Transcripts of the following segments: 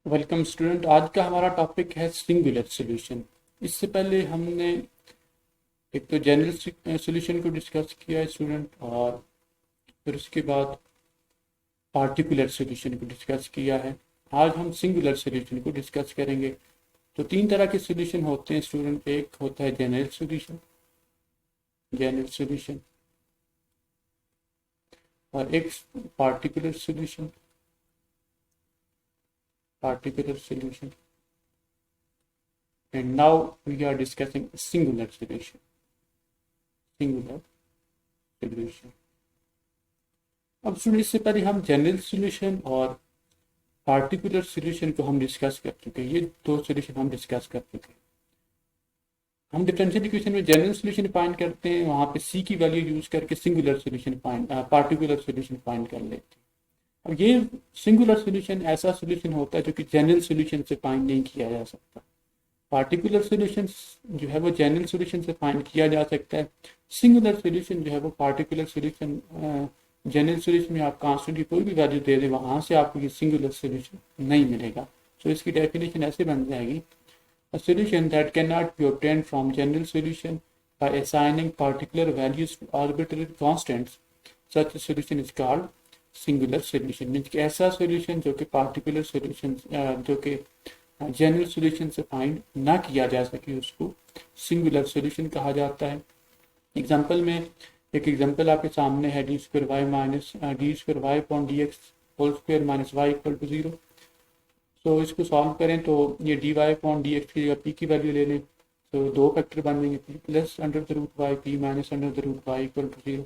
Welcome student. आज का हमारा टॉपिक है सिंगुलर सॉल्यूशन। इससे पहले हमने एक तो जनरल सॉल्यूशन को डिस्कस किया है स्टूडेंट, और फिर उसके बाद पार्टिकुलर सॉल्यूशन को डिस्कस किया है। आज हम सिंगुलर सॉल्यूशन को डिस्कस करेंगे। तो तीन तरह के सॉल्यूशन होते हैं स्टूडेंट। एक होता है जनरल सॉल्यूशन और एक particular solution and now we are discussing singular solution. अब स्टूडेंट, इससे पहले हम जनरल सॉल्यूशन और पार्टिकुलर सॉल्यूशन को हम डिस्कस कर चुके हैं। ये दो सॉल्यूशन हम डिस्कस कर चुके हैं। हम डिफरेंशियल इक्वेशन में जनरल सॉल्यूशन फाइंड करते हैं, वहां पे सी की वैल्यू यूज करके पार्टिकुलर सॉल्यूशन फाइंड कर लेते हैं। अब ये सिंगुलर सॉल्यूशन ऐसा सॉल्यूशन होता है जो कि जनरल सॉल्यूशन से फाइंड नहीं किया जा सकता। पार्टिकुलर सॉल्यूशन जो है वो जनरल सॉल्यूशन से फाइंड किया जा सकता है। सिंगुलर सॉल्यूशन जो है वो पार्टिकुलर सॉल्यूशन, जनरल सॉल्यूशन में आप कांस्टेंट की कोई भी वैल्यू दे दें, वहां से आपको ये सिंगुलर सॉल्यूशन नहीं मिलेगा। तो इसकी डेफिनेशन ऐसे बन जाएगी: a solution that cannot be obtained from general solution by assigning particular values to arbitrary constants, such a solution is called singular solution। Means कि ऐसा सॉल्यूशन जो कि पार्टिकुलर सॉल्यूशन, जो कि जनरल सॉल्यूशन से फाइंड ना किया जा सके, उसको सिंगुलर सॉल्यूशन कहा जाता है। एग्जांपल में एक एग्जांपल आपके सामने है: D square Y upon D X whole square minus Y equal to 0। तो इसको सॉल्व करें तो ये D Y upon D X की जगह पी की वैल्यू ले लें, तो दो फैक्टर बन जाएंगे, P plus under the root Y P minus under the root Y equal to 0।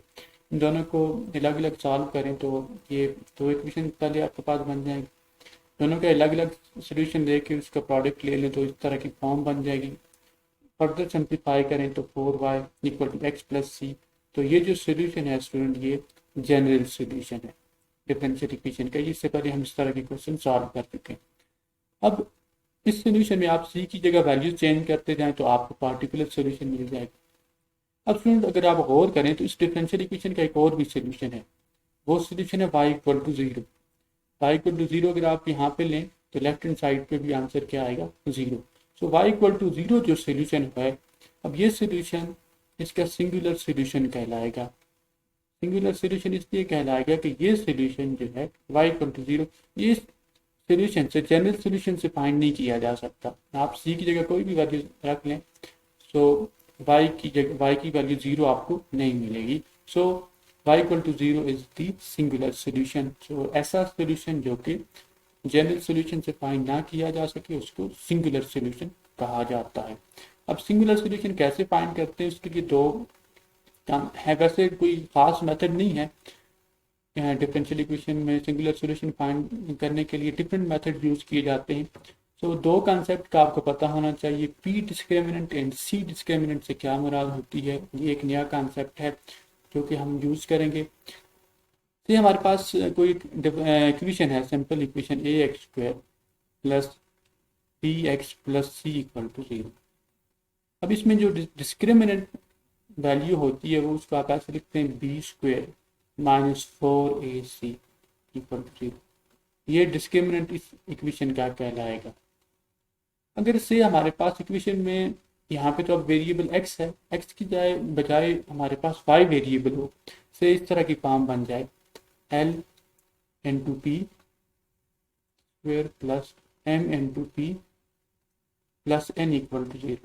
इन दोनों को अलग अलग सॉल्व करें तो ये दो इक्वेशन पहले आपके पास बन जाएंगे। दोनों के अलग अलग सोल्यूशन लेके उसका प्रोडक्ट ले लें तो इस तरह की फॉर्म बन जाएगी। फर्दर सिंप्लीफाई करें तो 4y equal to x plus c. तो ये जो सोल्यूशन है स्टूडेंट, ये जनरल सोल्यूशन है डिफरेंशियल इक्वेशन का। इससे पहले हम इस तरह के क्वेश्चन सॉल्व कर चुके हैं। अब इस सोल्यूशन में आप सी की जगह वैल्यू चेंज करते जाएं तो आपको पार्टिकुलर सोल्यूशन मिल जाएगा। अब स्टूडेंट, अगर आप गौर करें तो इस डिफरेंशियल इक्वेशन का एक और भी सोल्यूशन है। वो सोल्यूशन है y equal to 0। y equal to 0 अगर आप यहाँ पे लें तो लेफ्ट हैंड साइड पे भी आंसर क्या आएगा? 0। सो y इक्वल टू 0 जो सोल्यूशन है, अब ये सोल्यूशन इसका सिंगुलर सोल्यूशन कहलाएगा। सिंगुलर सोल्यूशन इसलिए कहलाएगा कि ये सोल्यूशन जो है y इक्वल टू 0, ये सोल्यूशन से जनरल सोल्यूशन से फाइंड नहीं किया जा सकता। आप सी की जगह कोई भी वैल्यू रख लें, सो y की वैल्यू 0 आपको नहीं मिलेगी। So y equal to 0 is the singular solution. So ऐसा सोल्यूशन जो कि जनरल सोल्यूशन से फाइंड ना किया जा सके, उसको सिंगुलर सोल्यूशन कहा जाता है। अब सिंगुलर सोल्यूशन कैसे फाइंड करते हैं, उसके लिए दो काम है। वैसे कोई खास मेथड नहीं है। डिफरेंशियल इक्वेशन में सिंगुलर सॉल्यूशन फाइंड करने के लिए डिफरेंट मेथड यूज किए जाते हैं। तो दो कॉन्सेप्ट का आपको पता होना चाहिए: P discriminant and C discriminant से क्या मुराद होती है। ये एक नया कॉन्सेप्ट है जो कि हम यूज करेंगे। तो हमारे पास कोई इक्वेशन है, simple equation A X square plus B X plus C equal to 0। अब इसमें जो डिस्क्रिमिनेंट वैल्यू होती है वो उसको आप ऐसे लिखते हैं: B square minus 4ac equal to 0। ये डिस्क्रिमिनेंट इस इक्वेशन का कहलाएगा। अगर से हमारे पास इक्वेशन में यहाँ पे तो अब वेरिएबल x है, x की बजाय हमारे पास y वेरिएबल हो, से इस तरह की फॉर्म बन जाए: l into P square plus m into P plus n equal to 0।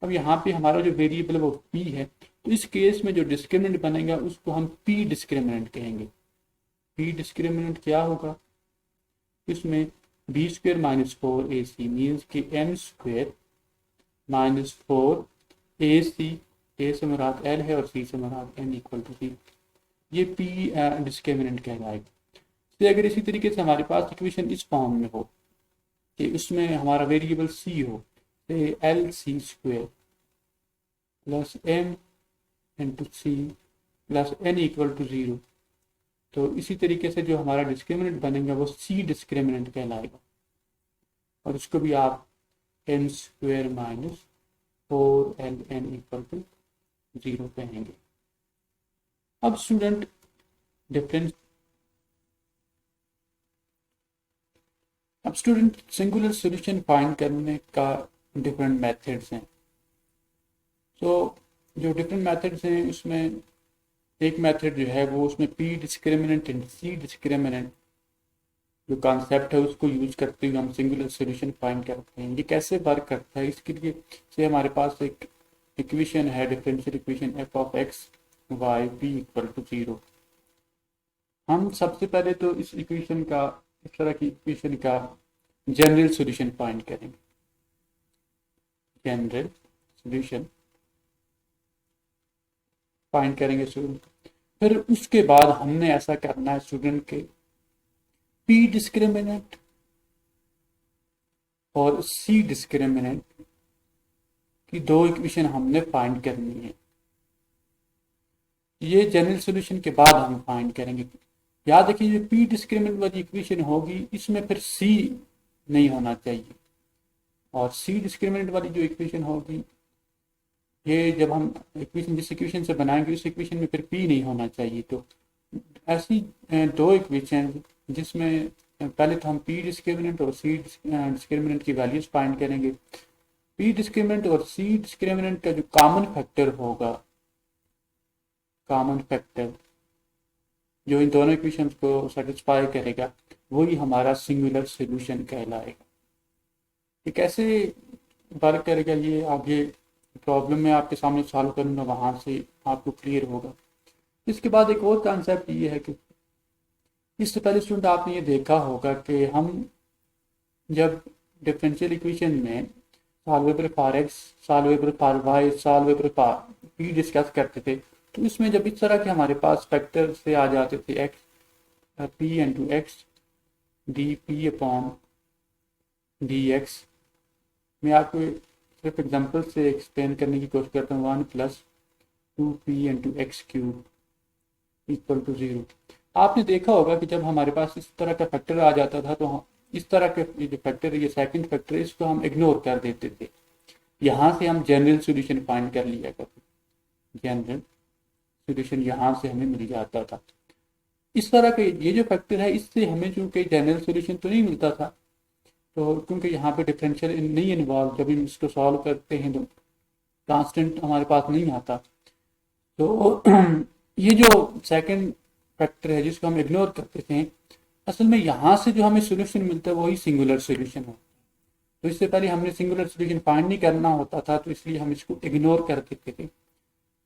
अब यहाँ पे हमारा जो वेरिएबल है वो p है, तो इस केस में जो डिस्क्रिमिनेंट बनेगा उसको हम p डिस्क्रिमिनेंट कहेंगे। p डिस्क्रिमिनेंट क्या होगा? इसमें B square minus 4ac means कि m square minus 4ac, a से मुराद l है और c से मुराद n इक्वल टू 0। ये p डिस्क्रिमिनेंट कहलाएगा। तो अगर इसी तरीके से हमारे पास इक्वेशन इस फॉर्म में हो कि उसमें हमारा वेरिएबल c हो, L C square plus m into C plus n equal to 0, तो इसी तरीके से जो हमारा डिस्क्रिमिनेंट बनेगा वो सी डिस्क्रिमिनेंट कहलाएगा, और उसको भी आप N square minus 4ln equal to 0 कहेंगे। अब स्टूडेंट, डिफरेंस अब स्टूडेंट सिंगुलर सॉल्यूशन फाइंड करने का डिफरेंट मेथड्स हैं। तो जो डिफरेंट मेथड्स हैं उसमें एक मेथड जो है वो उसमें P discriminant and C discriminant जो कॉन्सेप्ट है उसको यूज करते हुए हम सिंगुलर सॉल्यूशन फाइंड करते हैं। ये कैसे वर्क करता है, इसके लिए से हमारे पास एक इक्वेशन है, differential equation F of X Y P equal to 0। हम सबसे पहले तो इस इक्वेशन का, इस तरह की इक्वेशन का जनरल सॉल्यूशन फाइंड करेंगे। जनरल सॉल्यूशन फाइंड करेंगे स्टूडेंट। फिर उसके बाद हमने ऐसा करना है स्टूडेंट के पी डिस्क्रिमिनेंट और सी डिस्क्रिमिनेंट की दो इक्वेशन हमने फाइंड करनी है। ये जनरल सॉल्यूशन के बाद हम फाइंड करेंगे। याद रखिए जो पी डिस्क्रिमिनेंट वाली इक्वेशन होगी इसमें फिर सी नहीं होना चाहिए, और सी डिस्क्रिमिनेंट वाली जो इक्वेशन होगी ये जब हम इक्वेशन जिस इक्वेशन से बनाएंगे उस इक्वेशन में फिर पी नहीं होना चाहिए। तो ऐसी दो इक्वेशन जिसमें पहले तो हम पी डिस्क्रिमिनेंट और सी डिस्क्रिमिनेंट की वैल्यूज फाइंड करेंगे। पी डिस्क्रिमिनेंट और सी डिस्क्रिमिनेंट का जो कॉमन फैक्टर होगा, कॉमन फैक्टर जो इन दोनों इक्वेशंस को सेटिस्फाई करेगा वही हमारा सिंगुलर सॉल्यूशन कहलाएगा। ये कैसे वर्क करेगा ये आगे प्रॉब्लम में आपके सामने सॉल्व करूंगा, वहां से आपको क्लियर होगा। इसके बाद एक और कॉन्सेप्ट ये है कि इससे पहले स्टूडेंट आपने ये देखा होगा कि हम जब डिफरेंशियल इक्वेशन में solvable for X, solvable for Y, solvable for P discuss करते थे तो इसमें जब इस तरह के हमारे पास फैक्टर से आ जाते थे x P into x D P upon D x, मैं आपको सिर्फ एग्जांपल से एक्सप्लेन करने की कोशिश करता हूँ। 1 plus 2p into X cube equal to 0। आपने देखा होगा कि जब हमारे पास इस तरह का फैक्टर आ जाता था तो हम इस तरह के जो फैक्टर, ये सेकंड फैक्टर, इसको हम इग्नोर कर देते थे। यहाँ से हम जनरल सॉल्यूशन फाइंड कर लिया करते, जनरल सॉल्यूशन यहाँ से हमें मिल जाता था। इस तरह के ये जो फैक्टर है इससे हमें चूंकि जनरल सॉल्यूशन तो नहीं मिलता था, तो क्योंकि यहाँ पे डिफरेंशियल नहीं इन्वॉल्व, जब हम इसको सॉल्व करते हैं तो कांस्टेंट हमारे पास नहीं आता। तो ये जो सेकंड फैक्टर है जिसको हम इग्नोर करते थे, असल में यहाँ से जो हमें सोल्यूशन मिलता है वही सिंगुलर सोल्यूशन है। तो इससे पहले हमने सिंगुलर सोल्यूशन फाइंड नहीं करना होता था, तो इसलिए हम इसको इग्नोर कर देते थे।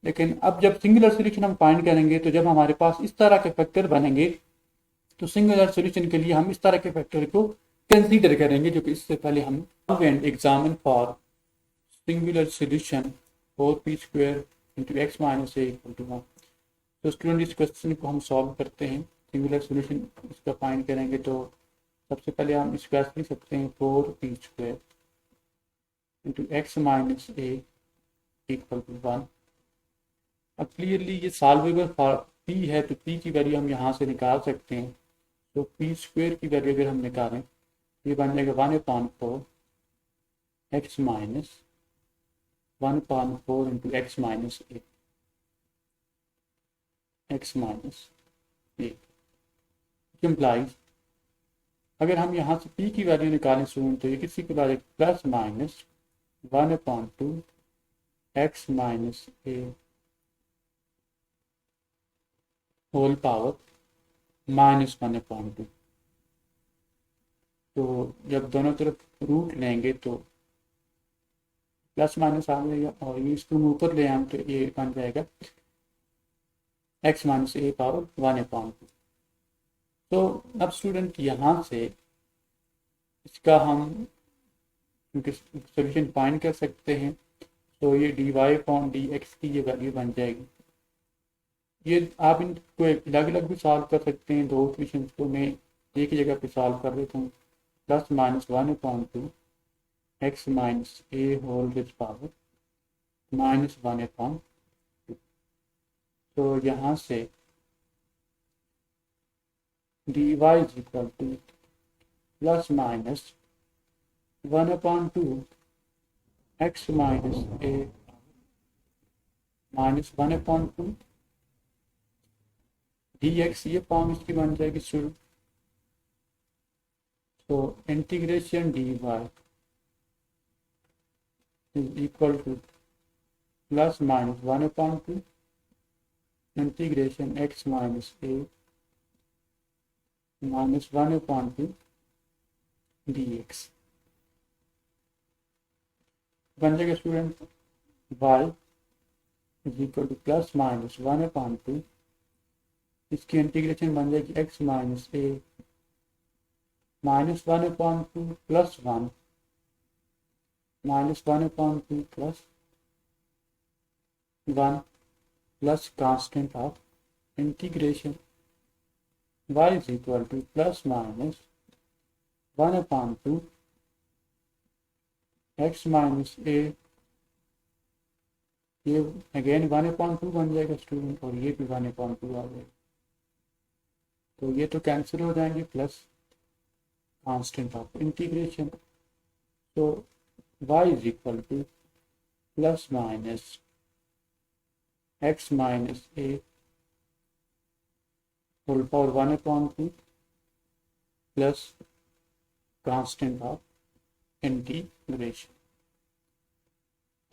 लेकिन अब जब सिंगुलर सोल्यूशन हम फाइंड करेंगे तो जब हमारे पास इस तरह के फैक्टर बनेंगे तो सिंगुलर सोल्यूशन के लिए हम इस तरह के फैक्टर को कंसीडर करेंगे, जो कि इससे पहले हम examine for singular solution 4p² into x minus A equal to 1। तो स्टूडेंट इस क्वेश्चन को हम सॉल्व करते हैं, सिंगुलर सोल्यूशन इसका फाइंड करेंगे। तो सबसे पहले हम इसको ऐसे लिख सकते हैं 4p² into x minus A equal to 1। अब क्लियरली ये सॉल्वेबल फॉर p है तो p की वैल्यू हम यहाँ से निकाल सकते हैं। तो p² की वैल्यू अगर हम निकालें ये बन जाएगा 1/4 x minus 1/4 into x minus a, x minus a implies अगर हम यहाँ से p की वैल्यू निकालें स्टूडेंट तो ये किसी के बाद प्लस माइनस 1/2 एक्स माइनस ए होल पावर -1/2। तो जब दोनों तरफ रूट लेंगे तो प्लस माइनस आ जाएगा और ये इसको ऊपर ले आए तो ये बन जाएगा एक्स माइनस ए पावर 1/2। तो अब स्टूडेंट यहाँ से इसका हम क्योंकि सोल्यूशन फाइंड कर सकते हैं, तो ये dy/dx की ये वैल्यू बन जाएगी। ये आप इनको अलग अलग भी सॉल्व कर सकते हैं, दो इक्वेशंस को मैं एक ही जगह पे सॉल्व कर देता हूँ। Plus minus 1/2 X minus A whole with power -1/2। तो यहाँ से dy is equal to plus minus 1/2 X minus A -1/2 dx, ये फॉर्म इसकी बन जाएगी शुरू। तो integration dy is equal to plus minus 1/2 integration x minus a minus 1/2 dx बन जाएगा student y is equal to plus minus 1/2 इसकी integration बन जाएगी x minus a minus 1/2 plus 1 minus 1/2 plus 1 plus constant of integration y is equal to plus minus 1/2 x minus a, ये again 1/2 बन जाएगा student और ये भी 1/2 आ जाएगा, तो ये तो कैंसिल हो जाएंगे प्लस कांस्टेंट ऑफ इंटीग्रेशन, तो y is equal to plus minus x minus a whole power 1/2 plus constant of integration.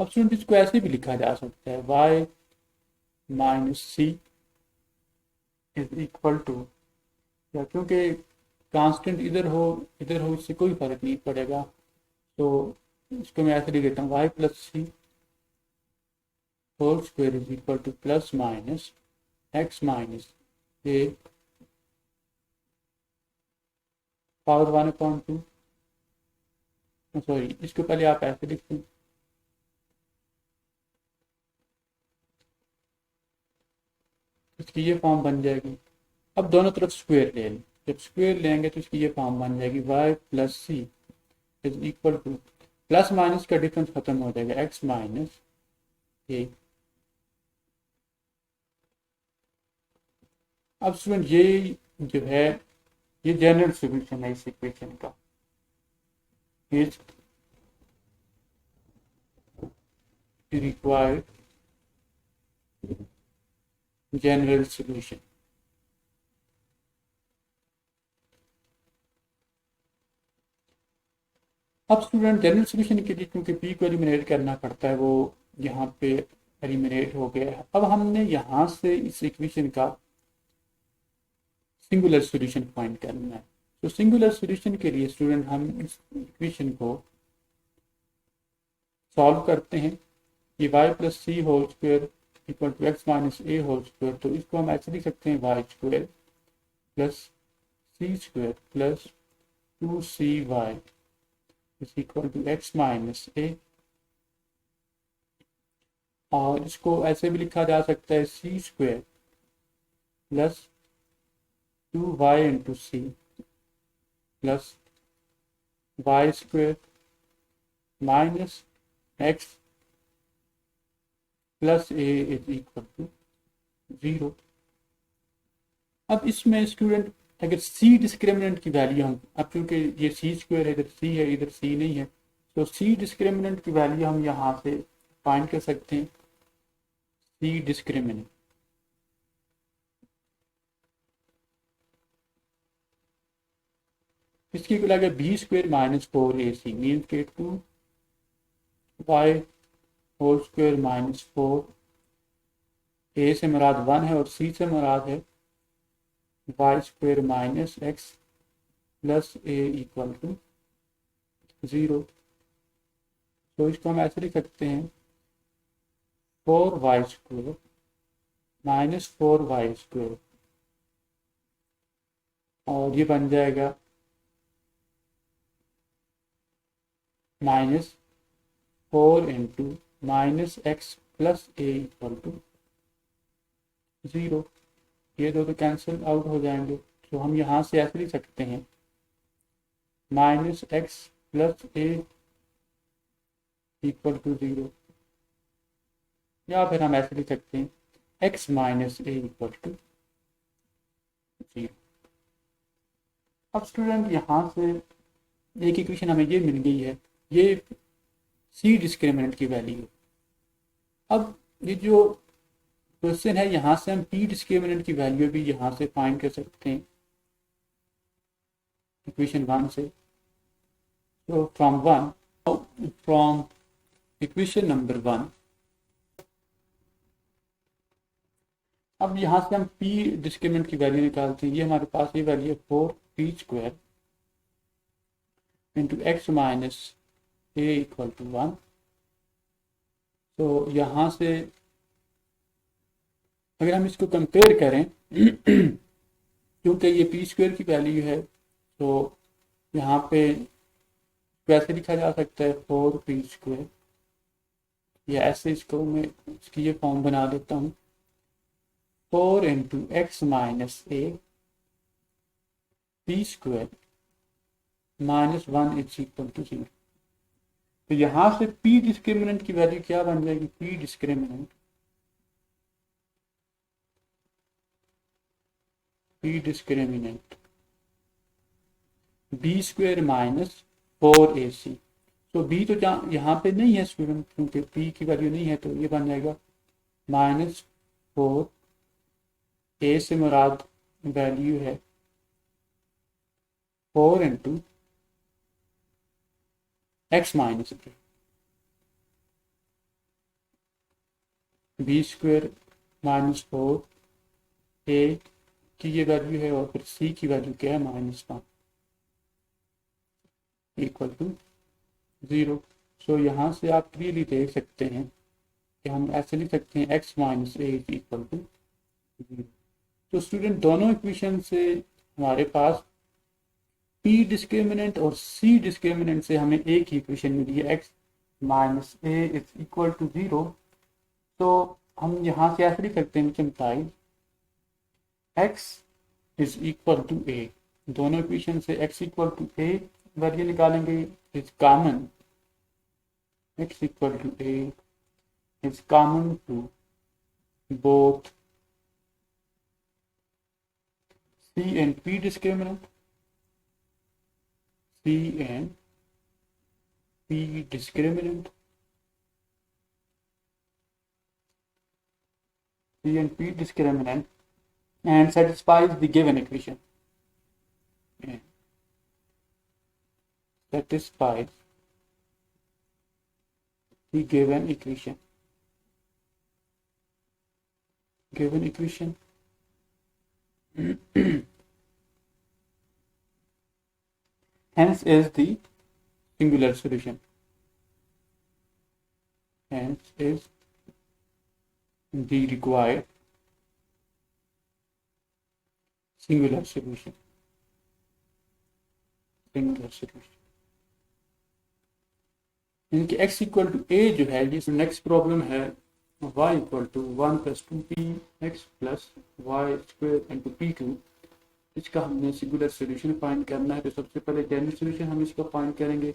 अब स्टूडेंट इसको ऐसे भी लिखा जा सकता है y minus C is equal to, या क्योंकि कांस्टेंट इधर हो इससे कोई फर्क नहीं पड़ेगा, तो इसको मैं ऐसे लिख देता हूँ y plus C whole square is equal to plus minus x minus a power 1/2, sorry इसको पहले आप ऐसे लिखते हैं, इसकी ये फॉर्म बन जाएगी। अब दोनों तरफ स्क्वायर ले लें, जब स्क्वायर लेंगे तो इसकी ये फॉर्म बन जाएगी y plus C is equal to plus minus का डिफरेंस खत्म हो जाएगा x माइनस a। अब स्टूडेंट ये जो है ये जनरल सॉल्यूशन है इस इक्वेशन का, इज रिक्वायर्ड जनरल सॉल्यूशन। अब स्टूडेंट जनरल सॉल्यूशन के लिए क्योंकि p को एलिमिनेट करना पड़ता है, वो यहाँ पे एलिमिनेट हो गया है। अब हमने यहाँ से इस इक्वेशन का सिंगुलर सॉल्यूशन फाइंड करना है, तो सिंगुलर सॉल्यूशन के लिए स्टूडेंट हम इस इक्वेशन को सॉल्व करते हैं। ये y plus C whole square equal to x minus A whole square, तो इसको हम ऐसे लिख सकते हैं y square plus c square plus 2cy is equal to x minus a, और इसको ऐसे भी लिखा जा सकता है c square plus 2y into C plus y square minus x plus a is equal to 0। अब इसमें स्टूडेंट अगर सी डिस्क्रिमिनेंट की वैल्यू हम, अब क्योंकि ये सी स्क्वायर है, इधर सी है इधर सी नहीं है, तो सी डिस्क्रिमिनेंट की वैल्यू हम यहाँ से फाइंड कर सकते हैं। सी डिस्क्रिमिनेंट इसकी को लगे B square minus 4ac mean के 2y होल स्क्वायर माइनस 4, ए से मुराद 1 है और सी से मुराद है y square minus x plus A equal to 0। तो इसको हम ऐसे लिख सकते हैं 4y square minus 4y square, और ये बन जाएगा minus 4 into minus x plus A equal to 0। ये दो तो कैंसिल आउट हो जाएंगे, तो हम यहाँ से ऐसे लिख सकते हैं minus x plus A equal to 0, या फिर हम ऐसे लिख सकते हैं X minus A equal to 0। अब स्टूडेंट यहाँ से एक इक्वेशन हमें ये मिल गई है, ये सी डिस्क्रिमिनेंट की वैल्यू। अब ये जो क्वेश्चन है यहाँ से हम पी डिस्क्रिमिनेंट की वैल्यू भी यहाँ से फाइंड कर सकते हैं इक्वेशन 1 से। तो फ्रॉम इक्वेशन नंबर 1, अब यहाँ से हम p डिस्क्रिमिनेंट की वैल्यू निकालते हैं। ये हमारे पास ये वैल्यू है 4p² into x minus A equal to 1। तो यहाँ से अगर हम इसको कंपेयर करें क्योंकि ये p² की वैल्यू है, तो यहाँ पे वैसे लिखा जा सकता है 4p², या ऐसे इसको मैं इसकी ये फॉर्म बना देता हूँ 4 into x minus A p² minus 1 is equal to 0। तो यहाँ से p डिस्क्रिमिनेंट की वैल्यू क्या बन जाएगी? p discriminant b² minus 4ac। तो b तो यहाँ पे नहीं है स्टूडेंट, क्योंकि p की वैल्यू नहीं है, तो ये बन जाएगा माइनस 4, a से मुराद वैल्यू है 4 into x minus b² minus 4, a की ये वैल्यू है और फिर c की वैल्यू क्या है? -1 इक्वल टू 0। सो यहाँ से आप क्लियरली देख सकते हैं कि हम ऐसे लिख सकते हैं x minus a is equal to 0। तो स्टूडेंट दोनों इक्वेशन से हमारे पास p डिस्क्रिमिनेंट और c डिस्क्रिमिनेंट से हमें एक ही इक्वेशन मिली है, x minus a is equal to 0। तो हम यहाँ से ऐसे लिख सकते हैं simply x is equal to a। दोनों इक्वेशन से x equal to a value निकालेंगे, is common x equal to a is common to both c and p discriminant, c and p discriminant, c and p discriminant, and satisfies the given equation. And satisfies the given equation. Given equation. Hence is the singular solution. Hence is the required singular solution. Singular solution. इनके x equal to a जो है, ये next problem है y equal to 1 plus 2p x plus Y square into p2। इसका हमने singular solution find करना है। तो सबसे पहले जनरल सॉल्यूशन हम इसका फाइंड करेंगे।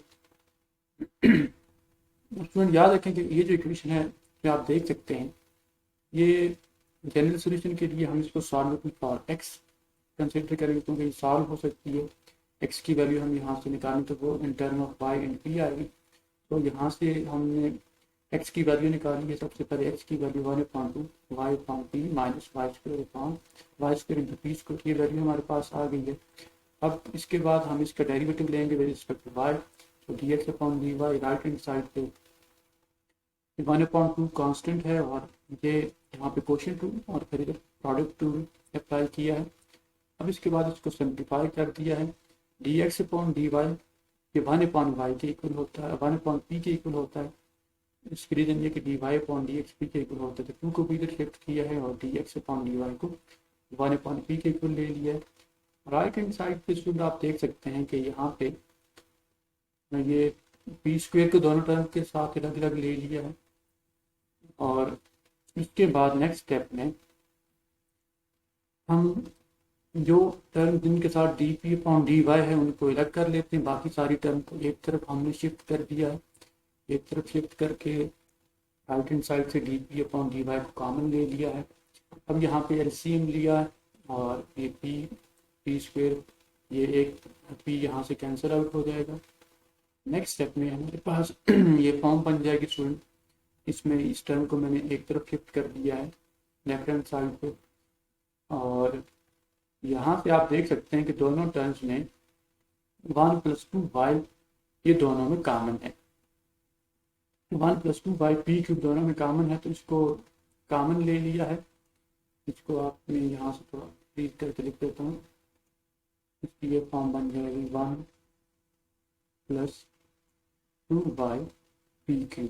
स्टूडेंट याद रखें कि ये जो इक्वेशन है जो आप देख सकते हैं, ये जनरल सॉल्यूशन के लिए हम इसको सॉल्व फॉर x कंसिडर करेंगे, क्योंकि ये सॉल्व हो सकती है। x की वैल्यू हम यहाँ से निकालें तो वो in term of y and p आएगी। तो यहाँ से हमने x की वैल्यू निकाली है। सबसे पहले x की value 1/2 y upon p minus Y square upon Y square into P square, ये वैल्यू हमारे पास आ गई है। अब इसके बाद हम इसका डेरिवेटिव लेंगे विद रिस्पेक्ट टू y। तो dx upon dy right hand side पे 1/2 कांस्टेंट है और ये यहाँ पे क्वोशिएंट टू और फिर इधर प्रोडक्ट टू अप्लाई किया है। अब इसके बाद इसको सिंप्लीफाई कर दिया है। dx अपॉन dy ये 1/y के इक्वल होता है, 1/p के इक्वल होता है। इसकी रीजन ये कि dy अपॉन dx p के इक्वल होता है, तो 2 को भी इधर शिफ्ट किया है और dx अपॉन dy को 1/p के इक्वल ले लिया है। राइट हैंड साइड पे स्टूडेंट आप देख सकते हैं कि यहाँ पे ये p² को दोनों टर्म के साथ अलग अलग ले लिया है। और इसके बाद नेक्स्ट स्टेप में हम जो टर्म जिनके साथ dp अपॉन dy है उनको अलग कर लेते हैं। बाकी सारी टर्म को एक तरफ हमने शिफ्ट कर दिया है, एक तरफ शिफ्ट करके राइट हैंड साइड से dp अपॉन dy को कॉमन ले लिया है। अब यहाँ पे एलसीएम लिया है और ये p² ये एक p यहाँ से कैंसिल आउट हो जाएगा। नेक्स्ट स्टेप में हमारे पास ये फॉर्म बन जाएगी स्टूडेंट। इसमें इस टर्म को मैंने एक तरफ शिफ्ट कर दिया है लेफ्ट हैंड साइड पे, और यहाँ से आप देख सकते हैं कि दोनों टर्म्स में 1 + 2y ये दोनों में कॉमन है। 1+2/p³ दोनों में कॉमन है, तो इसको कॉमन ले लिया है। इसको आपने यहाँ से थोड़ा रीड करके लिख देता हूँ। इसकी ये फॉर्म बन जाएगी 1+2/p³।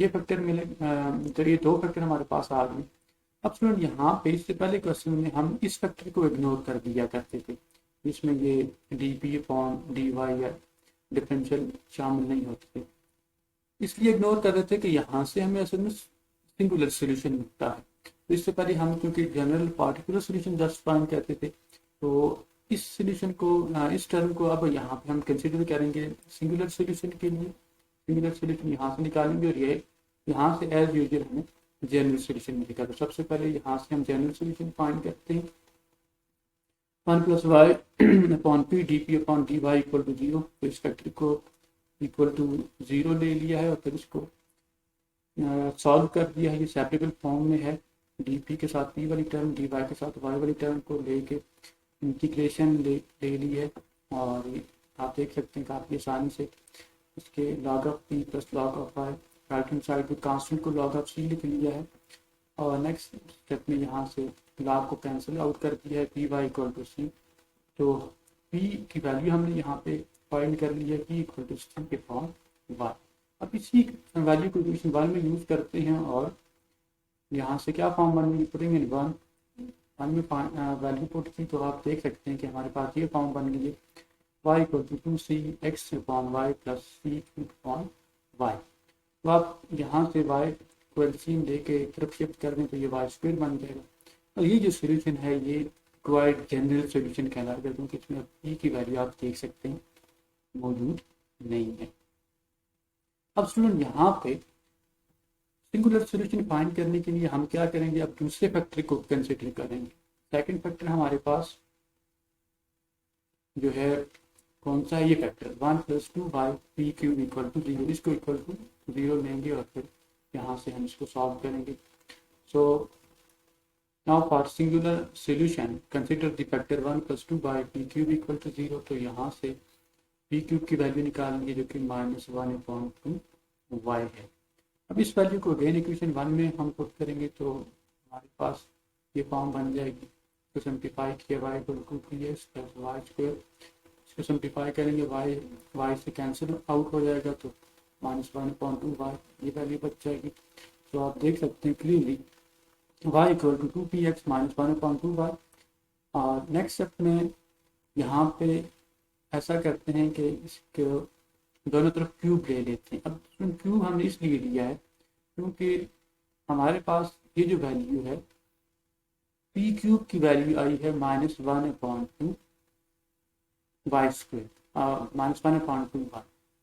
ये फैक्टर मिले, तो ये दो फैक्टर हमारे पास आ गए। अब स्टूडेंट यहाँ पे इससे पहले क्वेश्चन में हम इस फैक्टर को इग्नोर कर दिया करते थे, जिसमें ये dp/dy या डिफरेंशियल शामिल नहीं होते थे, इसलिए इग्नोर कर रहे थे कि यहाँ से हमें असल में सिंगुलर सोल्यूशन मिलता है। तो इससे पहले हम क्योंकि general particular solution just fine कहते थे, तो इस सोल्यूशन को, इस टर्म को अब यहाँ पे हम कंसिडर करेंगे सिंगुलर सोल्यूशन के लिए। सिंगुलर सोल्यूशन यहाँ से निकालेंगे और ये यहाँ से एज यूजुअल हमें जनरल सोल्यूशन मिलेगा। तो सबसे पहले यहाँ से हम जनरल सोल्यूशन फाइंड करते हैं। 1+y/p dp/dy equal to 0। तो इस फैक्टर को इक्वल टू 0 ले लिया है और फिर इसको सॉल्व कर दिया है। ये सेपरेबल फॉर्म में है, dp के साथ p वाली टर्म, dy के साथ y वाली टर्म को लेके इंटीग्रेशन ले ली है। और आप देख सकते हैं काफ़ी आसानी से इसके log of p plus log of y, right hand side पे कांस्टेंट को log ऑफ c लिख लिया है। और नेक्स्ट स्टेप में यहाँ से log को कैंसिल आउट कर दिया है, py इक्वल टू c। तो p की वैल्यू हमने यहाँ पे फाइंड कर लिया है, p इक्वल टू c के फॉर्म y। अब इसी वैल्यू को इक्वेशन 1 में यूज करते हैं और यहाँ से क्या फॉर्म बनेगी, पुटिंग इन 1 में वैल्यू पुट की, तो आप देख सकते हैं कि हमारे पास ये फॉर्म बन गई है, y equal to 2cx/y plus c/y। तो आप यहाँ से y को एलसीएम लेके एक तरफ शिफ्ट कर दें तो ये y² बन जाएगा। और ये जो सोल्यूशन है ये रिक्वायर्ड जनरल सोल्यूशन कहलाता है, क्योंकि इसमें p की वैल्यू आप देख सकते हैं मौजूद नहीं है। अब स्टूडेंट यहाँ पे सिंगुलर सोल्यूशन फाइंड करने के लिए हम क्या करेंगे, अब दूसरे फैक्टर को कंसिडर करेंगे। सेकंड फैक्टर हमारे पास जो है कौन सा है, ये फैक्टर 1+2/p³ इक्वल टू 0। इसको इक्वल टू 0 लेंगे और फिर यहाँ से हम इसको सॉल्व करेंगे। So now for singular solution consider the factor 1+2/p³ equal to 0। तो यहाँ से p³ की वैल्यू निकालेंगे जो कि -1/2y है। अब इस वैल्यू को अगेन इक्वेशन 1 में हम पुट करेंगे तो हमारे पास ये फॉर्म बन जाएगी। तो सिंप्लीफाई किया y equal to 2px plus y²। इसको सिंप्लीफाई करेंगे y से कैंसिल आउट हो जाएगा, तो -1/2y ये वैल्यू बच जाएगी। तो आप देख सकते हैं clearly y equal to 2px -1/2y। और नेक्स्ट स्टेप में यहाँ पे ऐसा करते हैं कि इसके दोनों तरफ क्यूब ले लेते हैं। अब क्यूब हमने इसलिए लिया है क्योंकि हमारे पास ये जो वैल्यू है p³ की वैल्यू आई है -1/2y², -1/2y।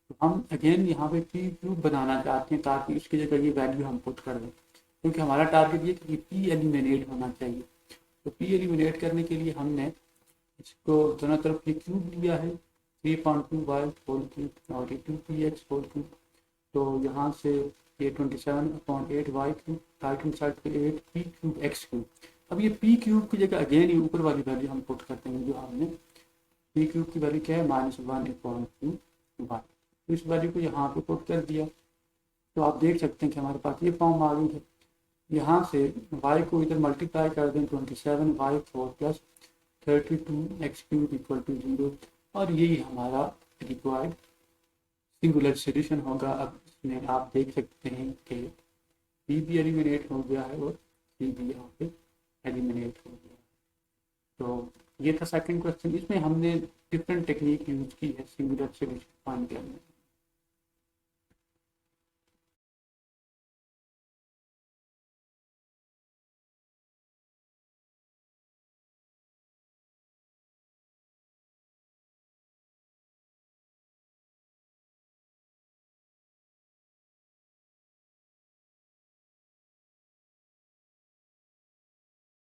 तो हम अगेन यहाँ पे p³ बनाना चाहते हैं ताकि इसकी जगह ये वैल्यू हम पुट कर दें, क्योंकि हमारा टारगेट ये कि p एलिमिनेट होना चाहिए। तो p एलिमिनेट करने के लिए हमने इसको दोनों तरफ ये क्यूब लिया है, 3/2y² और ये 2px²। तो यहाँ से ये 27/8y³, राइट हैंड साइड पे 8p³x³। अब ये p³ की जगह अगेन ये ऊपर वाली वैल्यू हम पुट करते हैं, जो हमने p³ की वैल्यू क्या है -1/2y। तो इस वैल्यू को यहाँ पे पुट कर दिया तो आप देख सकते हैं कि हमारे पास ये फॉर्म आ गई है। यहाँ से y को इधर मल्टीप्लाई कर दें 27y4 plus 32x³ equal to 0, और यही हमारा रिक्वायर्ड सिंगुलर सोल्यूशन होगा। अब इसमें आप देख सकते हैं कि p भी एलिमिनेट हो गया है और c भी यहाँ पे एलिमिनेट हो गया। तो ये था सेकंड क्वेश्चन। इसमें हमने डिफरेंट टेक्निक यूज की है सिंगुलर सोल्यूशन फाइंड करने में।